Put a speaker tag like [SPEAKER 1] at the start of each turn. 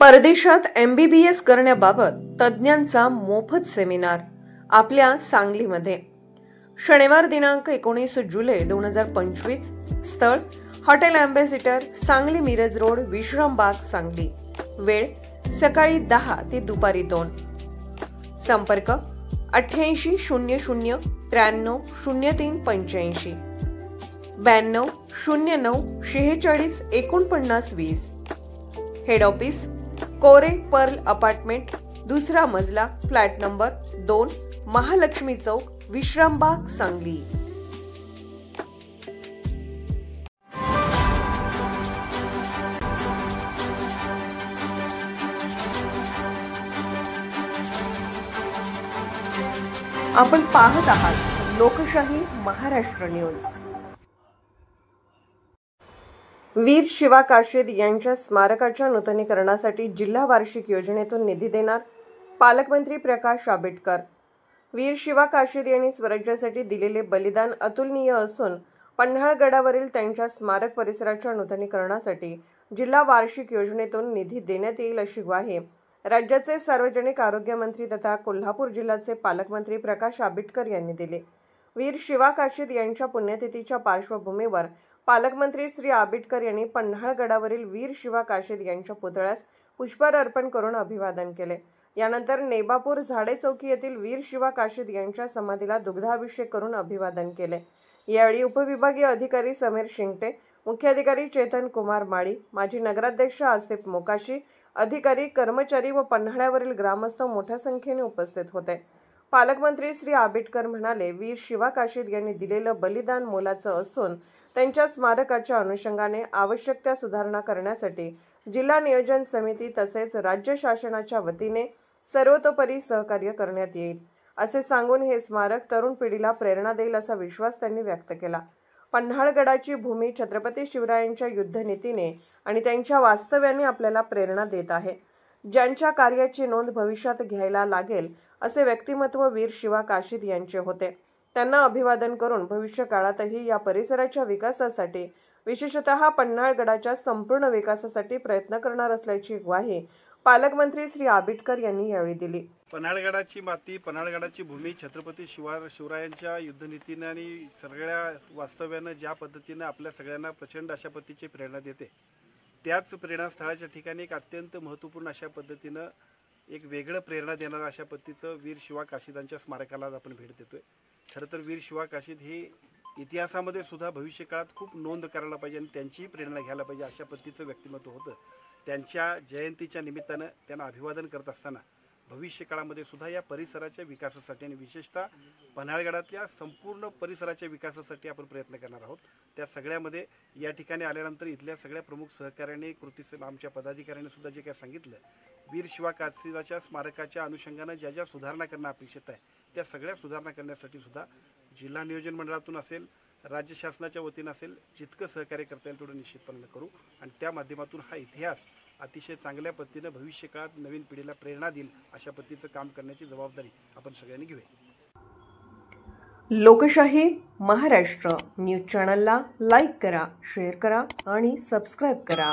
[SPEAKER 1] परदेशात MBBS करण्याबाबत तज्ज्ञांचा मोफत सेमिनार आपल्या सांगलीमध्ये शनिवार दिनांक 19 जुलै 2025 स्थळ hotel ambassador Sangli Miraj road Vishrambag Sangli वेळ सकाळी 10 ते दुपारी 2 संपर्क 88 00 93 03 85 92 09 46 49 20 हेड ऑफिस कोरे पर्ल अपार्टमेंट दुसरा मजला फ्लॅट नंबर 2 महालक्ष्मी चौक विश्रामबाग सांगली। आपण पाहत आहात लोकशाही महाराष्ट्र न्यूज। वीर शिवा काशीद यांच्या स्मारकाच्या नूतनीकरणासाठी जिल्हा वार्षिक योजनेतून निधी देणार पालकमंत्री प्रकाश आंबेडकर। वीर शिवा काशीद यांनी स्वराज्यासाठी दिलेले बलिदान अतुलनीय असून पन्हाळगडावरील त्यांच्या स्मारक परिसराच्या नूतनीकरणासाठी जिल्हा वार्षिक योजनेतून निधी देण्यात येईल अशी ग्वाही राज्याचे सार्वजनिक आरोग्य मंत्री तथा कोल्हापूर जिल्ह्याचे पालकमंत्री प्रकाश आंबेडकर यांनी दिली। वीर शिवा काशीद यांच्या पुण्यतिथीच्या पार्श्वभूमीवर पालकमंत्री श्री आंबेडकर यांनी पन्हाळगडावरील वीर शिवा काशीद यांच्या पुतळ्यास पुष्पहार अर्पण करून अभिवादन केले। यानंतर नेबापूर झाडे चौकी येथील वीर शिवा काशीद यांच्या समाधीला दुग्धाभिषेक करून अभिवादन केले। यावेळी उपविभागीय अधिकारी समीर शिंगटे, मुख्याधिकारी चेतन कुमार माळी, माजी नगराध्यक्ष आसिफ मोकाशी, अधिकारी, कर्मचारी व पन्हाळ्यावरील ग्रामस्थ मोठ्या संख्येने उपस्थित होते। पालकमंत्री श्री आंबेडकर म्हणाले, वीर शिवा काशीद यांनी दिलेलं बलिदान मोलाचं असून त्यांच्या स्मारकाच्या अनुषंगाने आवश्यक त्या सुधारणा करण्यासाठी जिल्हा नियोजन समिती तसेच राज्य शासनाच्या वतीने सर्वतोपरी सहकार्य करण्यात येईल असे सांगून हे स्मारक तरुण पिढीला प्रेरणा देईल असा विश्वास त्यांनी व्यक्त केला। पन्हाळगडाची भूमी छत्रपती शिवरायांच्या युद्धनीतीने आणि त्यांच्या वास्तव्याने आपल्याला प्रेरणा देत आहे। ज्यांच्या कार्याची नोंद भविष्यात घ्यायला लागेल असे व्यक्तिमत्व वीर शिवा काशीद यांचे होते। त्यांना अभिवादन करून भविष्य काळातही या परिसराच्या विकासासाठी विशेषतः पन्हाळगडाच्या संपूर्ण विकासासाठी प्रयत्न करणार असल्याची ग्वाही पालकमंत्री श्री आंबेडकर यांनी यावेळी दिली।
[SPEAKER 2] पन्हाळगडाची माती, पन्हाळगडाची भूमी छत्रपती शिवरायांच्या युद्धनीतीने आणि सगळ्या वास्तव्याने ज्या पद्धतीने आपल्या सगळ्यांना प्रचंड अशा पद्धतीची प्रेरणा देते, त्याच प्रेरणास्थळाच्या ठिकाणी एक अत्यंत महत्त्वपूर्ण अशा पद्धतीने एक वेगळं प्रेरणा देणारं अशा पद्धतीचं वीर शिवा काशीदांच्या स्मारकाला आपण भेट देतोय। खरं तर वीर शिवा काशीद हे इतिहासामध्ये सुद्धा भविष्य काळात खूप नोंद करायला पाहिजे आणि त्यांचीही प्रेरणा घ्यायला पाहिजे अशा पद्धतीचं व्यक्तिमत्व होतं। त्यांच्या जयंतीच्या निमित्तानं त्यांना अभिवादन करत असताना भविष्य काळामध्ये सुद्धा या परिसराच्या विकासासाठी आणि विशेषतः पन्हाळगडातल्या संपूर्ण परिसराच्या विकासासाठी आपण प्रयत्न करणार आहोत। त्या सगळ्यामध्ये या ठिकाणी आल्यानंतर इथल्या सगळ्या प्रमुख सहकाऱ्यांनी कृती आमच्या पदाधिकाऱ्यांनी सुद्धा जे काही सांगितलं, वीर शिवा काशीदाच्या स्मारकाच्या अनुषंगानं ज्या ज्या सुधारणा करणं अपेक्षित आहे त्या सगळ्या सुधारणा करण्यासाठी सुद्धा जिल्हा नियोजन मंडळातून असेल, राज्य शासनाच्या वतीनं असेल, जितकं सहकार्य करता येईल तेवढं निश्चितपणे करू आणि त्या माध्यमातून हा इतिहास अतिशय चांगल्या पद्धतीने भविष्य काळात नवीन पिढीला प्रेरणा देईल अशा पद्धतीचं काम करण्याची जबाबदारी आपण सगळ्यांनी घेऊया।
[SPEAKER 1] लोकशाही महाराष्ट्र न्यूज चॅनलला लाईक करा, शेअर करा आणि सबस्क्राईब करा।